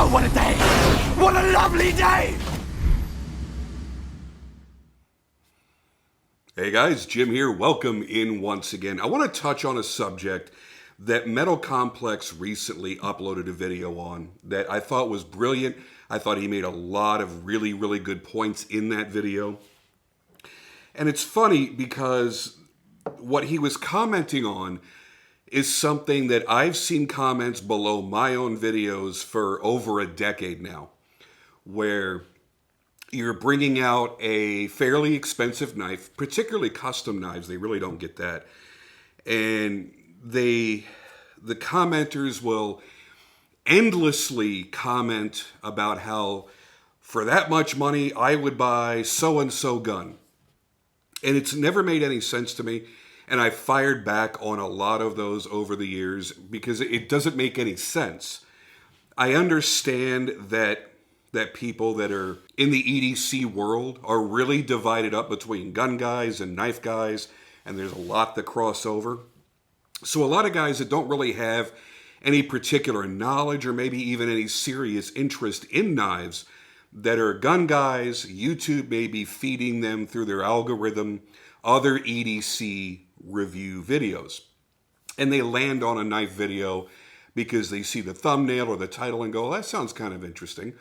Oh, what a day! What a lovely day! Hey guys, Jim here. Welcome in once again. I want to touch on a subject that Metal Complex recently uploaded a video on that I thought was brilliant. I thought he made a lot of really good points in that video. And it's funny because what he was commenting on is something that I've seen comments below my own videos for over a decade now, where you're bringing out a fairly expensive knife, particularly custom knives. They really don't get that. And the commenters will endlessly comment about how for that much money, I would buy so-and-so gun. And it's never made any sense to me. And I fired back on a lot of those over the years because it doesn't make any sense. I understand that people that are in the EDC world are really divided up between gun guys and knife guys, and there's a lot that cross over. So a lot of guys that don't really have any particular knowledge or maybe even any serious interest in knives that are gun guys, YouTube may be feeding them through their algorithm other EDC review videos. And they land on a knife video because they see the thumbnail or the title and go, that sounds kind of interesting.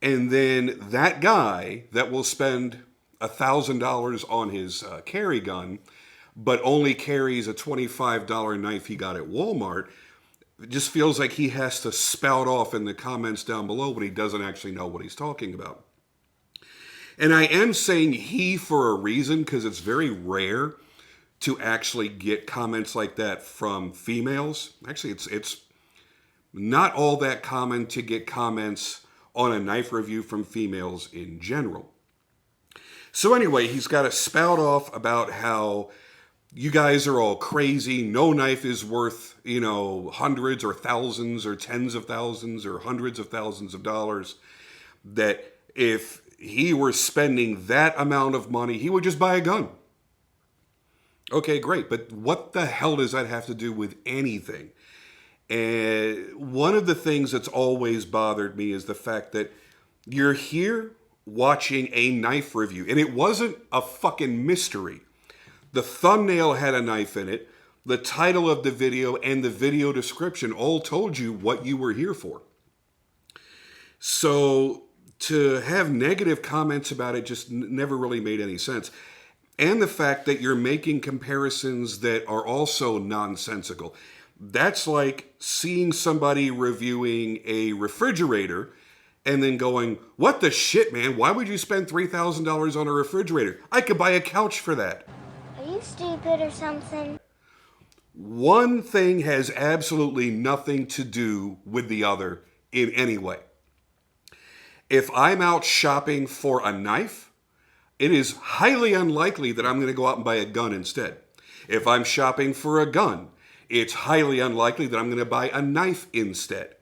And then that guy that will spend $1,000 on his carry gun, but only carries a $25 knife he got at Walmart, just feels like he has to spout off in the comments down below when he doesn't actually know what he's talking about. And I am saying he for a reason, because it's very rare to actually get comments like that from females. Actually, it's not all that common to get comments on a knife review from females in general. So anyway, he's got to spout off about how you guys are all crazy. No knife is worth, hundreds or thousands or tens of thousands or hundreds of thousands of dollars. That if he were spending that amount of money, he would just buy a gun. Okay, great. But what the hell does that have to do with anything? And one of the things that's always bothered me is the fact that you're here watching a knife review. And it wasn't a fucking mystery. The thumbnail had a knife in it. The title of the video and the video description all told you what you were here for. So to have negative comments about it just never really made any sense. And the fact that you're making comparisons that are also nonsensical. That's like seeing somebody reviewing a refrigerator and then going, what the shit, man? Why would you spend $3,000 on a refrigerator? I could buy a couch for that. Are you stupid or something? One thing has absolutely nothing to do with the other in any way. If I'm out shopping for a knife, it is highly unlikely that I'm going to go out and buy a gun instead. If I'm shopping for a gun, it's highly unlikely that I'm going to buy a knife instead.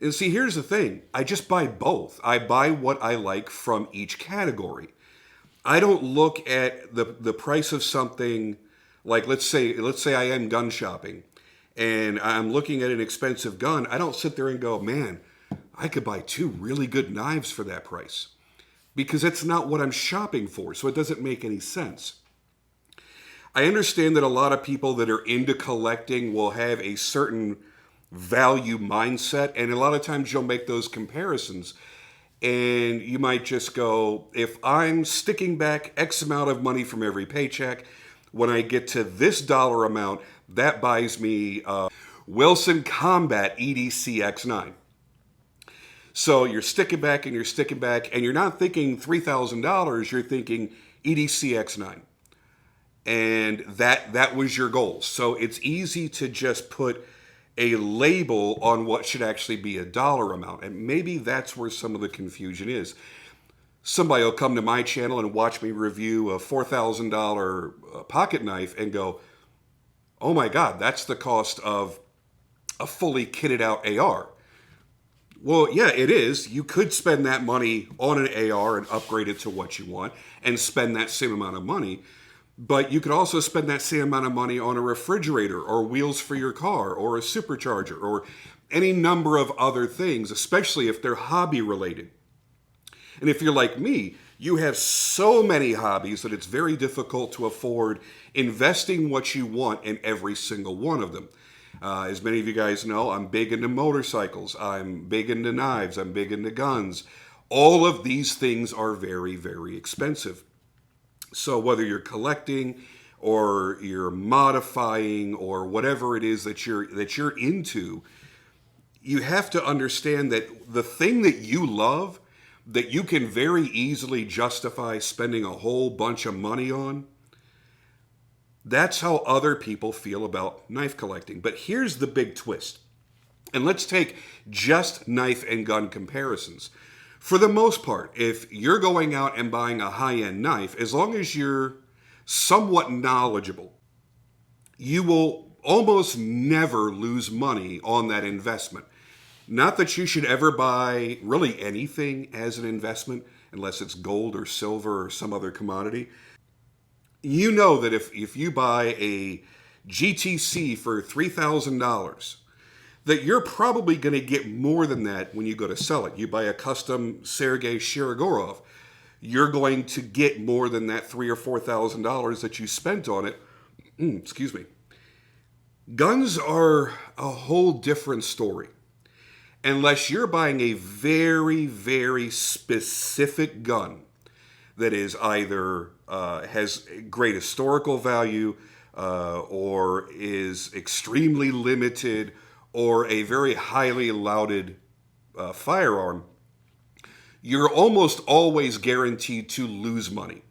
And see, here's the thing. I just buy both. I buy what I like from each category. I don't look at the price of something like, let's say I am gun shopping and I'm looking at an expensive gun. I don't sit there and go, man, I could buy 2 really good knives for that price. Because that's not what I'm shopping for, so it doesn't make any sense. I understand that a lot of people that are into collecting will have a certain value mindset, and a lot of times you'll make those comparisons. And you might just go, if I'm sticking back X amount of money from every paycheck, when I get to this dollar amount, that buys me Wilson Combat EDC X9. So you're sticking back and you're not thinking $3,000, you're thinking EDC X9. And that was your goal. So it's easy to just put a label on what should actually be a dollar amount. And maybe that's where some of the confusion is. Somebody will come to my channel and watch me review a $4,000 pocket knife and go, oh my God, that's the cost of a fully kitted out AR. Well, yeah, it is. You could spend that money on an AR and upgrade it to what you want and spend that same amount of money. But you could also spend that same amount of money on a refrigerator or wheels for your car or a supercharger or any number of other things, especially if they're hobby related. And if you're like me, you have so many hobbies that it's very difficult to afford investing what you want in every single one of them. As many of you guys know, I'm big into motorcycles, I'm big into knives, I'm big into guns. All of these things are very, very expensive. So whether you're collecting or you're modifying or whatever it is that you're into, you have to understand that the thing that you love, that you can very easily justify spending a whole bunch of money on, that's how other people feel about knife collecting. But here's the big twist. And let's take just knife and gun comparisons. For the most part, if you're going out and buying a high-end knife, as long as you're somewhat knowledgeable, you will almost never lose money on that investment. Not that you should ever buy really anything as an investment, unless it's gold or silver or some other commodity. You know that if you buy a GTC for $3,000, that you're probably going to get more than that when you go to sell it. You buy a custom Sergei Shirogorov, you're going to get more than that $3,000 or $4,000 that you spent on it. Excuse me. Guns are a whole different story. Unless you're buying a very, very specific gun that is either has great historical value or is extremely limited or a very highly lauded firearm, you're almost always guaranteed to lose money.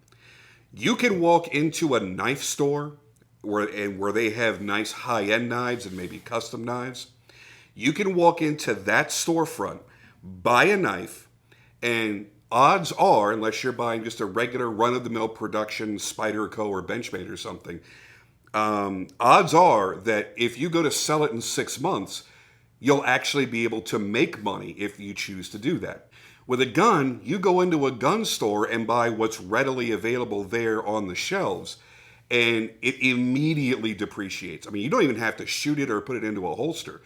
You can walk into a knife store where they have nice high-end knives and maybe custom knives. You can walk into that storefront, buy a knife, and odds are, unless you're buying just a regular run-of-the-mill production Spyderco or Benchmade or something, odds are that if you go to sell it in 6 months, you'll actually be able to make money if you choose to do that. With a gun, you go into a gun store and buy what's readily available there on the shelves, and it immediately depreciates. I mean, you don't even have to shoot it or put it into a holster.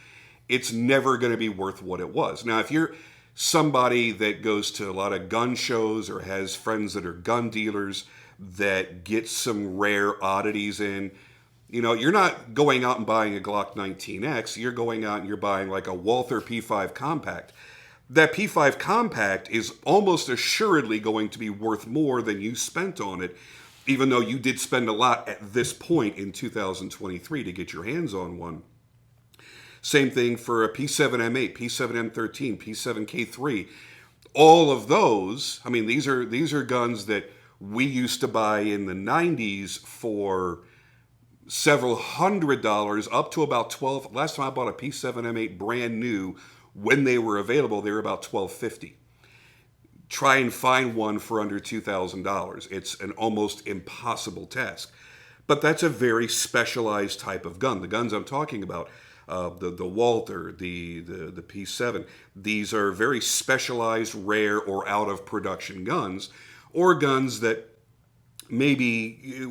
It's never going to be worth what it was. Now, if you're somebody that goes to a lot of gun shows or has friends that are gun dealers that get some rare oddities in, you know, you're not going out and buying a Glock 19X. You're going out and you're buying like a Walther P5 Compact. That P5 Compact is almost assuredly going to be worth more than you spent on it, even though you did spend a lot at this point in 2023 to get your hands on one. Same thing for a P7M8, P7M13, P7K3. All of those, I mean, these are guns that we used to buy in the 90s for several $100s up to about $12. Last time I bought a P7M8 brand new, when they were available, they were about $12.50. Try and find one for under $2,000. It's an almost impossible task. But that's a very specialized type of gun. The guns I'm talking about, the Walther, the P7, these are very specialized, rare, or out of production guns, or guns that maybe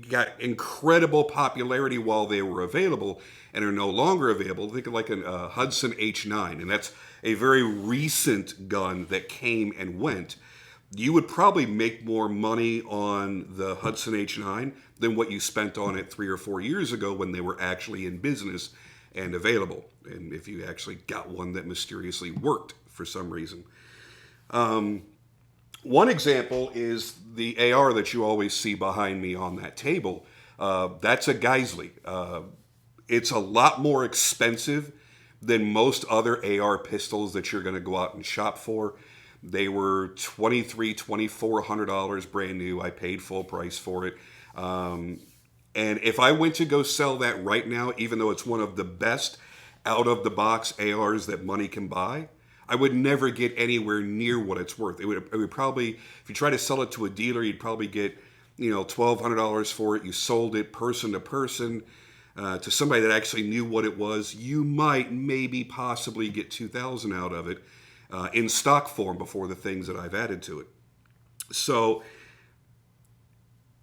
got incredible popularity while they were available and are no longer available. Think of like a Hudson H9, and that's a very recent gun that came and went. You would probably make more money on the Hudson H9 than what you spent on it 3 or 4 years ago when they were actually in business and available, and if you actually got one that mysteriously worked for some reason. One example is the AR that you always see behind me on that table. That's a Geisley. It's a lot more expensive than most other AR pistols that you're going to go out and shop for. They were $2,300, $2,400 brand new. I paid full price for it. And if I went to go sell that right now, even though it's one of the best out-of-the-box ARs that money can buy, I would never get anywhere near what it's worth. It would probably, if you try to sell it to a dealer, you'd probably get, $1,200 for it. You sold it person to person to somebody that actually knew what it was. You might, maybe, possibly get $2,000 out of it in stock form before the things that I've added to it. So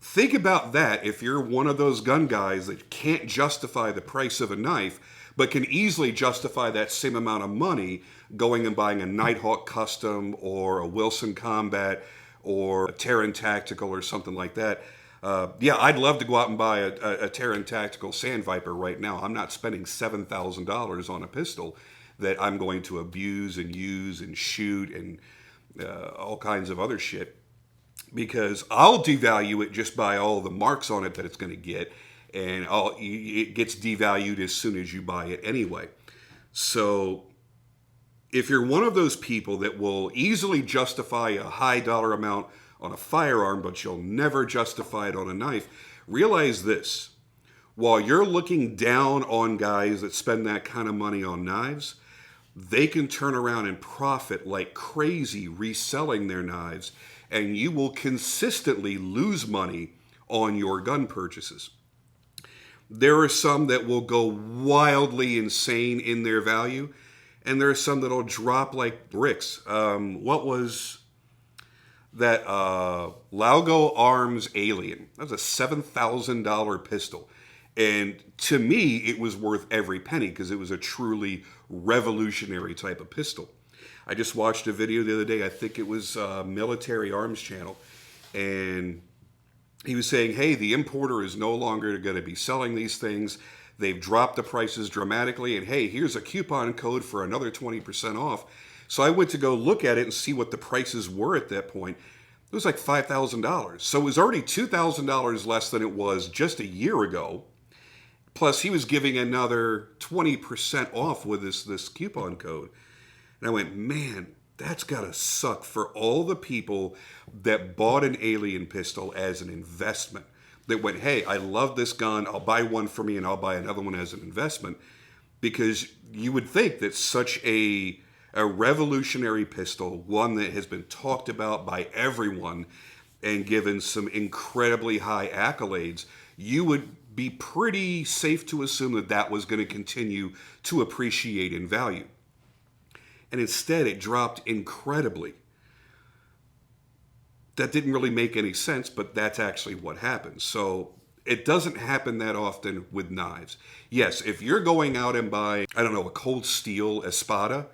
Think about that if you're one of those gun guys that can't justify the price of a knife, but can easily justify that same amount of money going and buying a Nighthawk Custom or a Wilson Combat or a Terran Tactical or something like that. Yeah, I'd love to go out and buy a Terran Tactical Sand Viper right now. I'm not spending $7,000 on a pistol that I'm going to abuse and use and shoot and all kinds of other shit, because I'll devalue it just by all the marks on it that it's going to get, and it gets devalued as soon as you buy it anyway. So if you're one of those people that will easily justify a high dollar amount on a firearm, but you'll never justify it on a knife, realize this. While you're looking down on guys that spend that kind of money on knives, they can turn around and profit like crazy reselling their knives, and you will consistently lose money on your gun purchases. There are some that will go wildly insane in their value, and there are some that'll drop like bricks. What was that Laugo Arms Alien? That was a $7,000 pistol. And to me, it was worth every penny because it was a truly revolutionary type of pistol. I just watched a video the other day. I think it was Military Arms Channel. And he was saying, hey, the importer is no longer going to be selling these things. They've dropped the prices dramatically. And hey, here's a coupon code for another 20% off. So I went to go look at it and see what the prices were at that point. It was like $5,000. So it was already $2,000 less than it was just a year ago. Plus, he was giving another 20% off with this coupon code. And I went, man, that's got to suck for all the people that bought an Alien pistol as an investment. That went, hey, I love this gun. I'll buy one for me and I'll buy another one as an investment. Because you would think that such a revolutionary pistol, one that has been talked about by everyone and given some incredibly high accolades, you would be pretty safe to assume that that was going to continue to appreciate in value. And instead, it dropped incredibly. That didn't really make any sense, but that's actually what happened. So it doesn't happen that often with knives. Yes, if you're going out and buying, I don't know, a cold steel Espada,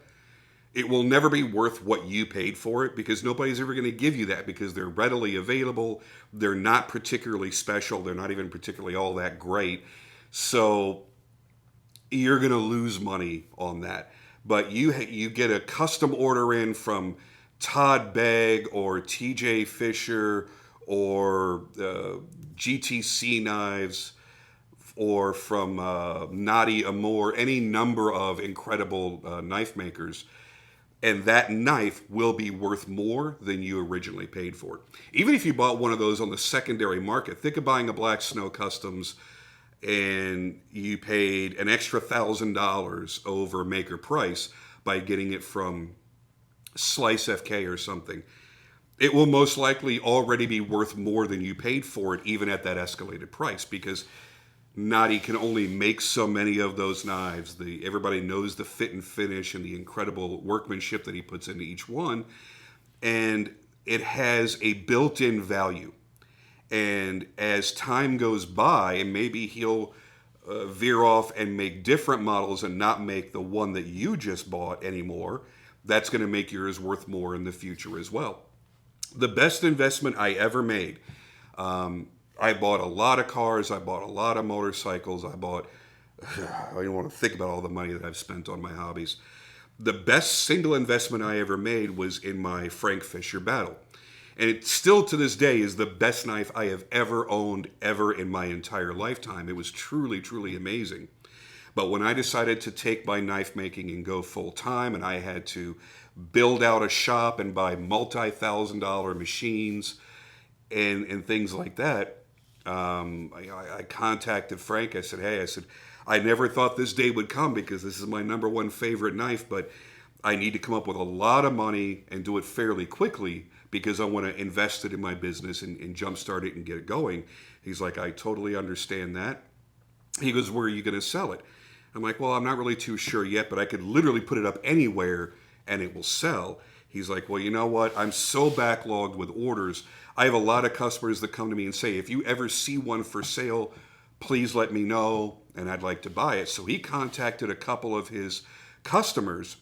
it will never be worth what you paid for it because nobody's ever going to give you that because they're readily available. They're not particularly special. They're not even particularly all that great. So you're going to lose money on that. But you get a custom order in from Todd Begg or TJ Fisher or GTC Knives or from Nadi Amor, any number of incredible knife makers. And that knife will be worth more than you originally paid for it. Even if you bought one of those on the secondary market, think of buying a Black Snow Customs and you paid an extra $1,000 over maker price by getting it from Slice FK or something. It will most likely already be worth more than you paid for it, even at that escalated price, because Nadi can only make so many of those knives. Everybody knows the fit and finish and the incredible workmanship that he puts into each one. And it has a built-in value. And as time goes by, and maybe he'll veer off and make different models and not make the one that you just bought anymore, that's going to make yours worth more in the future as well. The best investment I ever made, I bought a lot of cars, I bought a lot of motorcycles, I don't want to think about all the money that I've spent on my hobbies. The best single investment I ever made was in my Frank Fisher Battle. And it still to this day is the best knife I have ever owned ever in my entire lifetime. It was truly, truly amazing. But when I decided to take my knife making and go full time, and I had to build out a shop and buy multi-$1,000 machines and things like that, I contacted Frank. I said, hey, I never thought this day would come because this is my number one favorite knife, but I need to come up with a lot of money and do it fairly quickly because I want to invest it in my business and jumpstart it and get it going. He's like, I totally understand that. He goes, where are you going to sell it? I'm like, well, I'm not really too sure yet, but I could literally put it up anywhere and it will sell. He's like, well, you know what? I'm so backlogged with orders. I have a lot of customers that come to me and say, if you ever see one for sale, please let me know, and I'd like to buy it. So he contacted a couple of his customers,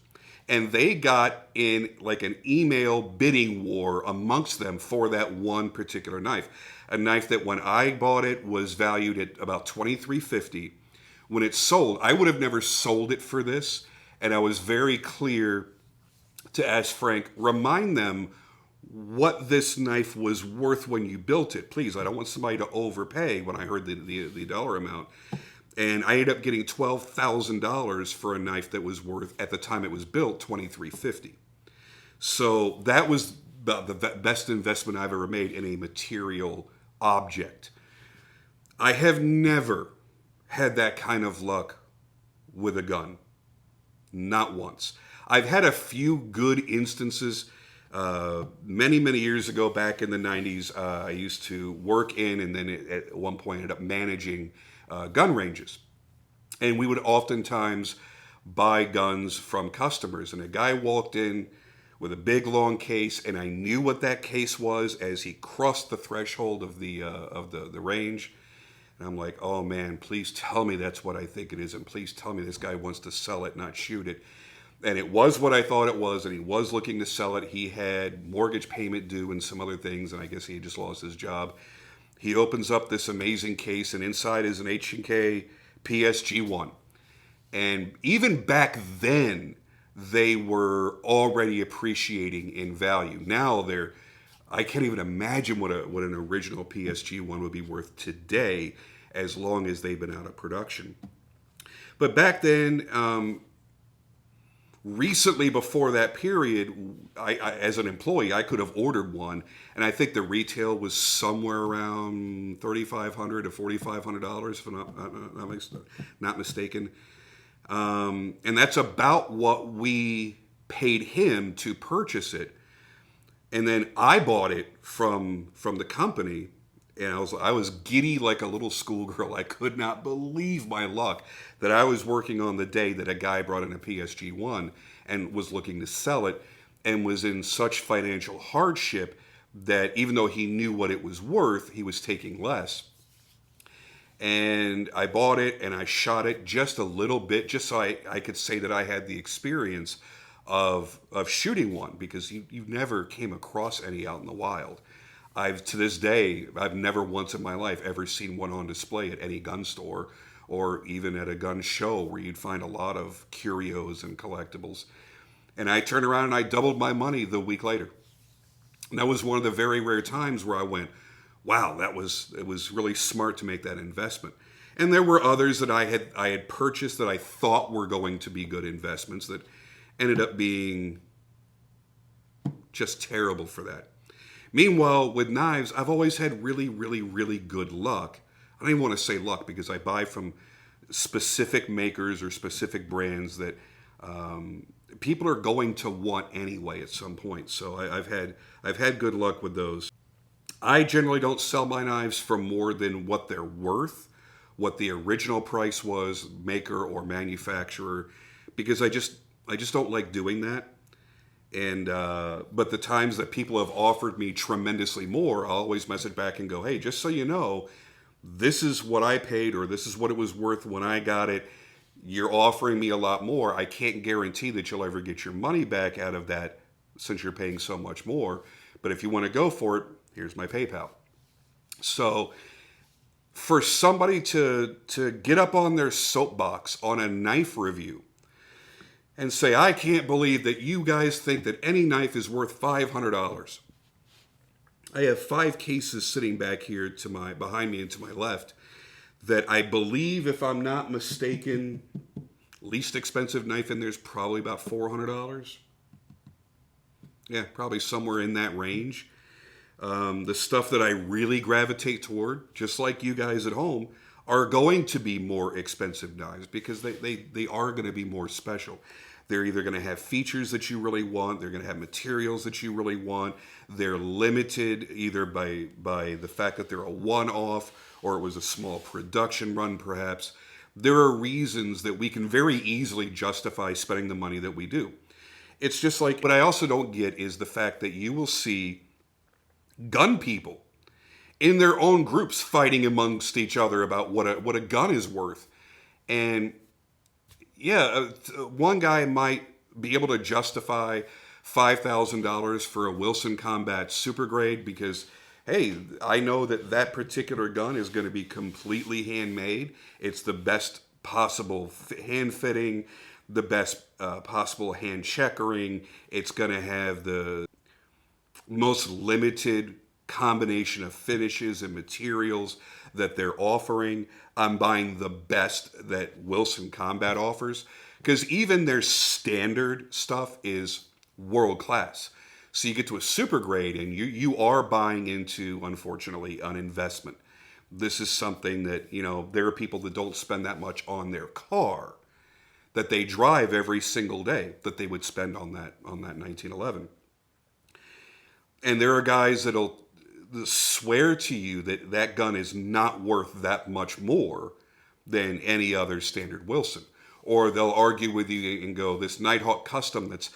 and they got in like an email bidding war amongst them for that one particular knife. A knife that when I bought it was valued at about $23.50. When it sold, I would have never sold it for this, and I was very clear to ask Frank, remind them what this knife was worth when you built it. Please, I don't want somebody to overpay when I heard the dollar amount. And I ended up getting $12,000 for a knife that was worth, at the time it was built, $23.50. So that was about the best investment I've ever made in a material object. I have never had that kind of luck with a gun. Not once. I've had a few good instances. Many, many years ago, back in the 90s, I used to work in and then at one point ended up managing gun ranges. And we would oftentimes buy guns from customers. And a guy walked in with a big, long case, and I knew what that case was as he crossed the threshold of the range. And I'm like, oh man, please tell me that's what I think it is, and please tell me this guy wants to sell it, not shoot it. And it was what I thought it was, and he was looking to sell it. He had mortgage payment due and some other things, and I guess he had just lost his job. He opens up this amazing case, and inside is an H&K PSG-1. And even back then, they were already appreciating in value. Now I can't even imagine what an original PSG-1 would be worth today, as long as they've been out of production. But back then, recently before that period, I as an employee, I could have ordered one, and I think the retail was somewhere around $3,500 to $4,500, if I'm not mistaken. And that's about what we paid him to purchase it. And then I bought it from the company, and I was giddy like a little schoolgirl. I could not believe my luck that I was working on the day that a guy brought in a PSG-1 and was looking to sell it, and was in such financial hardship that even though he knew what it was worth, he was taking less. And I bought it and I shot it just a little bit, just so I could say that I had the experience of shooting one, because you never came across any out in the wild. To this day, I've never once in my life ever seen one on display at any gun store or even at a gun show where you'd find a lot of curios and collectibles. And I turned around and I doubled my money the week later. And that was one of the very rare times where I went, wow, it was really smart to make that investment. And there were others that I had purchased that I thought were going to be good investments that ended up being just terrible for that. Meanwhile, with knives, I've always had really, really, really good luck. I don't even want to say luck, because I buy from specific makers or specific brands that people are going to want anyway at some point. So I've had good luck with those. I generally don't sell my knives for more than what they're worth, what the original price was, maker or manufacturer, because I just don't like doing that. And but the times that people have offered me tremendously more, I'll always message back and go, hey, just so you know, this is what I paid, or this is what it was worth when I got it. You're offering me a lot more. I can't guarantee that you'll ever get your money back out of that, since you're paying so much more. But if you want to go for it, here's my PayPal. So for somebody to get up on their soapbox on a knife review and say, I can't believe that you guys think that any knife is worth $500. I have 5 cases sitting back here behind me and to my left that I believe, if I'm not mistaken, least expensive knife in there is probably about $400. Yeah, probably somewhere in that range. The stuff that I really gravitate toward, just like you guys at home, are going to be more expensive knives, because they are going to be more special. They're either going to have features that you really want, they're going to have materials that you really want, they're limited either by the fact that they're a one-off, or it was a small production run perhaps. There are reasons that we can very easily justify spending the money that we do. It's just like, what I also don't get is the fact that you will see gun people in their own groups fighting amongst each other about what a gun is worth. And yeah, one guy might be able to justify $5,000 for a Wilson Combat Super Grade because, hey, I know that that particular gun is going to be completely handmade. It's the best possible hand fitting, the best possible hand checkering. It's going to have the most limited combination of finishes and materials that they're offering. I'm buying the best that Wilson Combat offers because even their standard stuff is world class. So you get to a super grade and you are buying into, unfortunately, an investment. This is something that, there are people that don't spend that much on their car that they drive every single day that they would spend on that 1911. And there are guys that'll swear to you that that gun is not worth that much more than any other standard Wilson. Or they'll argue with you and go, this Nighthawk Custom that's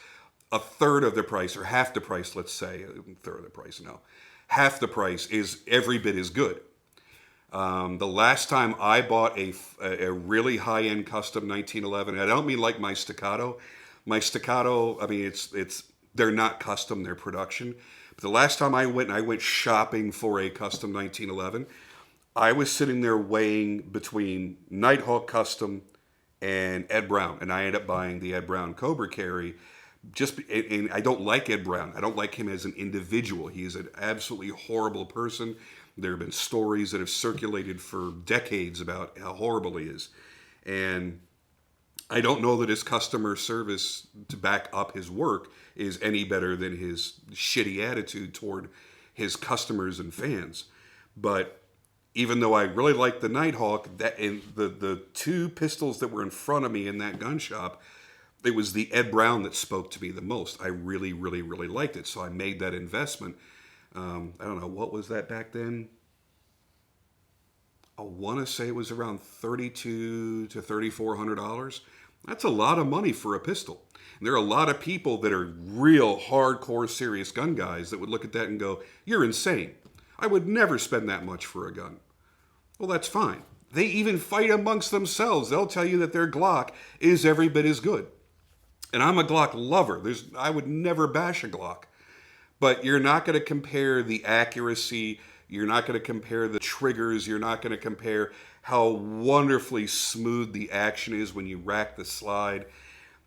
a third of the price, or half the price, let's say, third of the price, no. Half the price is every bit as good. The last time I bought a really high-end custom 1911, and I don't mean like my Staccato. My Staccato, I mean, they're not custom, they're production. But the last time I went shopping for a custom 1911, I was sitting there weighing between Nighthawk Custom and Ed Brown, and I ended up buying the Ed Brown Cobra Carry. And I don't like Ed Brown. I don't like him as an individual. He is an absolutely horrible person. There have been stories that have circulated for decades about how horrible he is. And I don't know that his customer service to back up his work is any better than his shitty attitude toward his customers and fans. But even though I really like the Nighthawk, the two pistols that were in front of me in that gun shop, it was the Ed Brown that spoke to me the most. I really, really, really liked it. So I made that investment. I don't know, what was that back then? I want to say it was around $3,200 to $3,400. That's a lot of money for a pistol. And there are a lot of people that are real hardcore serious gun guys that would look at that and go, you're insane. I would never spend that much for a gun. Well, that's fine. They even fight amongst themselves. They'll tell you that their Glock is every bit as good. And I'm a Glock lover. I would never bash a Glock. But you're not going to compare the accuracy. You're not going to compare the triggers. You're not going to compare how wonderfully smooth the action is when you rack the slide.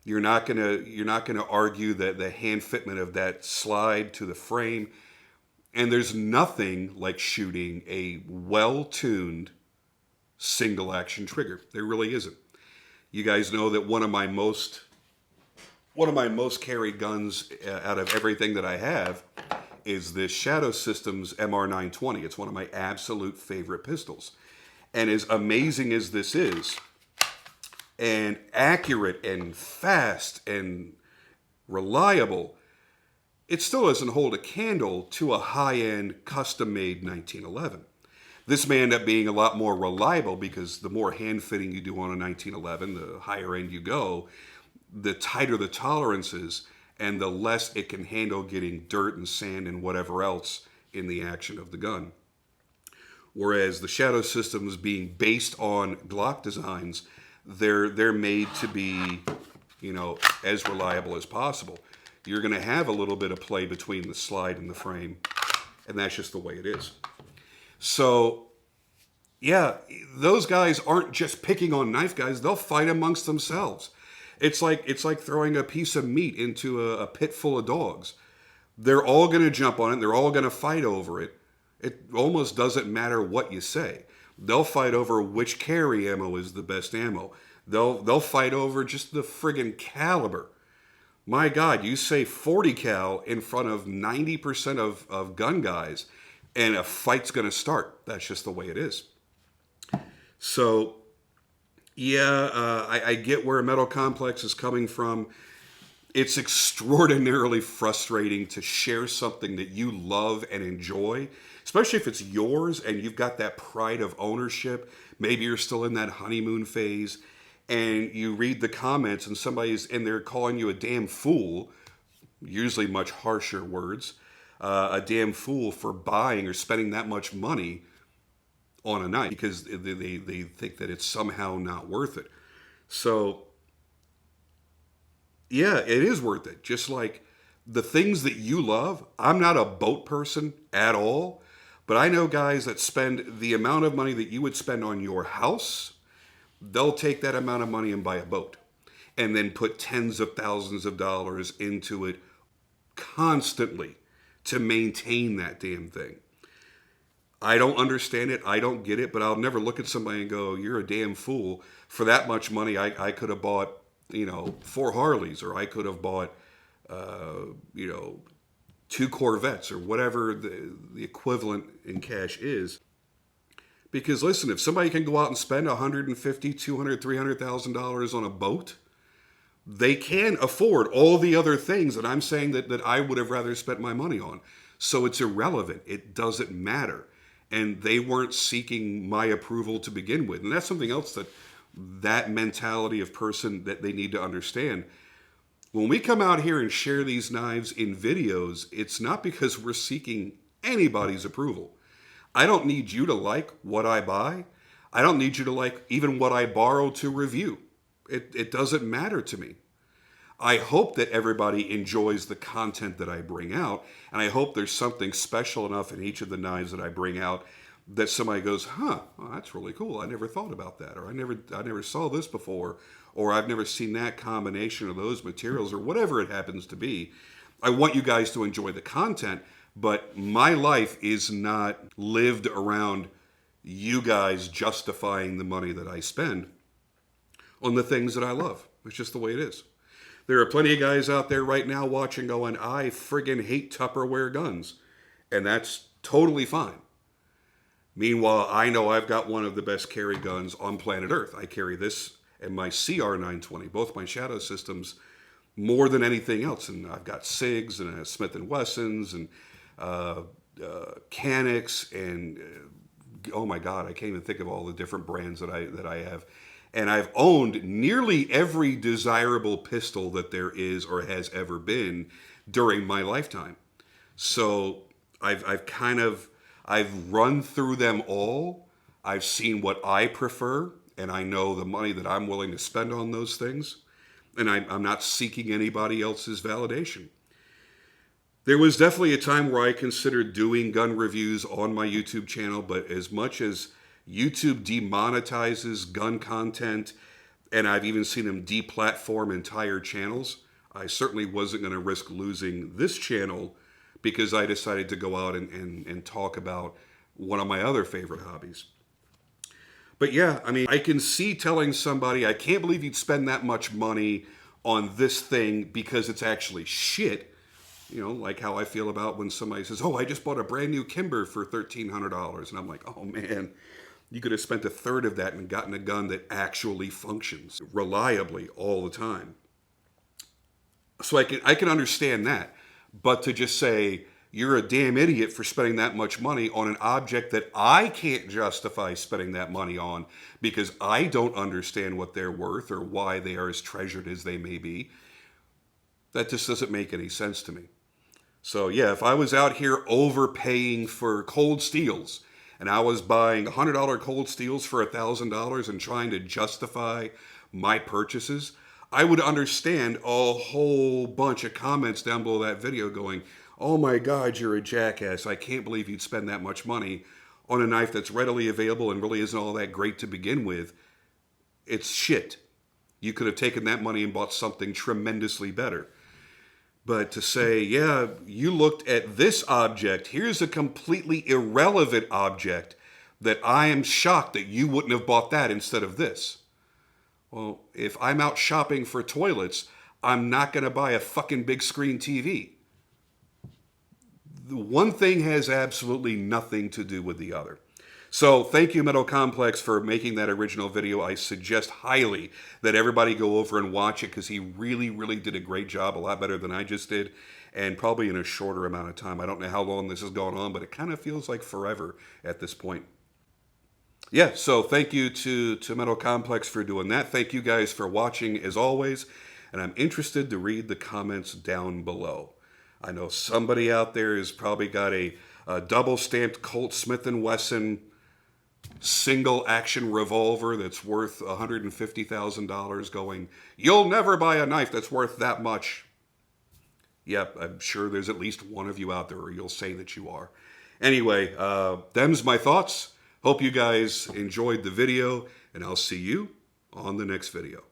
You're not going to argue that the hand fitment of that slide to the frame. And there's nothing like shooting a well-tuned single action trigger. There really isn't. You guys know that one of my most carried guns out of everything that I have is this Shadow Systems MR920. It's one of my absolute favorite pistols. And as amazing as this is, and accurate and fast and reliable, it still doesn't hold a candle to a high-end custom-made 1911. This may end up being a lot more reliable because the more hand-fitting you do on a 1911, the higher end you go, the tighter the tolerances and the less it can handle getting dirt and sand and whatever else in the action of the gun. Whereas the Shadow Systems, being based on Glock designs, they're made to be, as reliable as possible. You're going to have a little bit of play between the slide and the frame, and that's just the way it is. So, yeah, those guys aren't just picking on knife guys. They'll fight amongst themselves. It's like throwing a piece of meat into a pit full of dogs. They're all going to jump on it. They're all going to fight over it. It almost doesn't matter what you say. They'll fight over which carry ammo is the best ammo. They'll fight over just the friggin' caliber. My God, you say 40 cal in front of 90% of gun guys, and a fight's going to start. That's just the way it is. So, yeah, I get where Metal Complex is coming from. It's extraordinarily frustrating to share something that you love and enjoy, especially if it's yours and you've got that pride of ownership. Maybe you're still in that honeymoon phase and you read the comments and somebody's in there calling you a damn fool usually much harsher words, a damn fool for buying or spending that much money on a knife because they think that it's somehow not worth it. So, yeah, it is worth it. Just like the things that you love. I'm not a boat person at all, but I know guys that spend the amount of money that you would spend on your house. They'll take that amount of money and buy a boat and then put tens of thousands of dollars into it constantly to maintain that damn thing. I don't understand it. I don't get it, but I'll never look at somebody and go, you're a damn fool. For that much money, I could have bought, 4 Harleys, or I could have bought, 2 Corvettes, or whatever the equivalent in cash is. Because listen, if somebody can go out and spend $150,000, $200,000, $300,000 on a boat, they can afford all the other things that I'm saying that I would have rather spent my money on. So it's irrelevant. It doesn't matter. And they weren't seeking my approval to begin with. And that's something else that mentality of person that they need to understand. When we come out here and share these knives in videos, it's not because we're seeking anybody's approval. I don't need you to like what I buy. I don't need you to like even what I borrow to review. It doesn't matter to me. I hope that everybody enjoys the content that I bring out, and I hope there's something special enough in each of the knives that I bring out that somebody goes, well, that's really cool. I never thought about that, or I never saw this before, or I've never seen that combination of those materials, or whatever it happens to be. I want you guys to enjoy the content, but my life is not lived around you guys justifying the money that I spend on the things that I love. It's just the way it is. There are plenty of guys out there right now watching going, I friggin' hate Tupperware guns. And that's totally fine. Meanwhile, I know I've got one of the best carry guns on planet Earth. I carry this and my CR920, both my shadow systems, more than anything else. And I've got SIGs and Smith & Wessons and Canics and oh my God, I can't even think of all the different brands that I have. And I've owned nearly every desirable pistol that there is or has ever been during my lifetime. So I've run through them all. I've seen what I prefer, and I know the money that I'm willing to spend on those things. And I'm not seeking anybody else's validation. There was definitely a time where I considered doing gun reviews on my YouTube channel, but as much as YouTube demonetizes gun content, and I've even seen them deplatform entire channels, I certainly wasn't going to risk losing this channel because I decided to go out and talk about one of my other favorite hobbies. But yeah, I mean, I can see telling somebody, I can't believe you'd spend that much money on this thing because it's actually shit. Like how I feel about when somebody says, I just bought a brand new Kimber for $1,300. And I'm like, oh man, you could have spent a third of that and gotten a gun that actually functions reliably all the time. So I can understand that. But to just say, you're a damn idiot for spending that much money on an object that I can't justify spending that money on because I don't understand what they're worth or why they are as treasured as they may be, that just doesn't make any sense to me. So yeah, if I was out here overpaying for cold steels and I was buying $100 cold steels for $1,000 and trying to justify my purchases, I would understand a whole bunch of comments down below that video going, oh my God, you're a jackass. I can't believe you'd spend that much money on a knife that's readily available and really isn't all that great to begin with. It's shit. You could have taken that money and bought something tremendously better. But to say, yeah, you looked at this object, here's a completely irrelevant object that I am shocked that you wouldn't have bought that instead of this. Well, if I'm out shopping for toilets, I'm not going to buy a fucking big screen TV. The one thing has absolutely nothing to do with the other. So thank you, Metal Complex, for making that original video. I suggest highly that everybody go over and watch it because he really, really did a great job, a lot better than I just did, and probably in a shorter amount of time. I don't know how long this has gone on, but it kind of feels like forever at this point. Yeah, so thank you to Metal Complex for doing that. Thank you guys for watching, as always. and I'm interested to read the comments down below. I know somebody out there has probably got a double-stamped Colt Smith & Wesson single action revolver that's worth $150,000 going, you'll never buy a knife that's worth that much. Yep, I'm sure there's at least one of you out there, or you'll say that you are. Anyway, them's my thoughts. Hope you guys enjoyed the video, and I'll see you on the next video.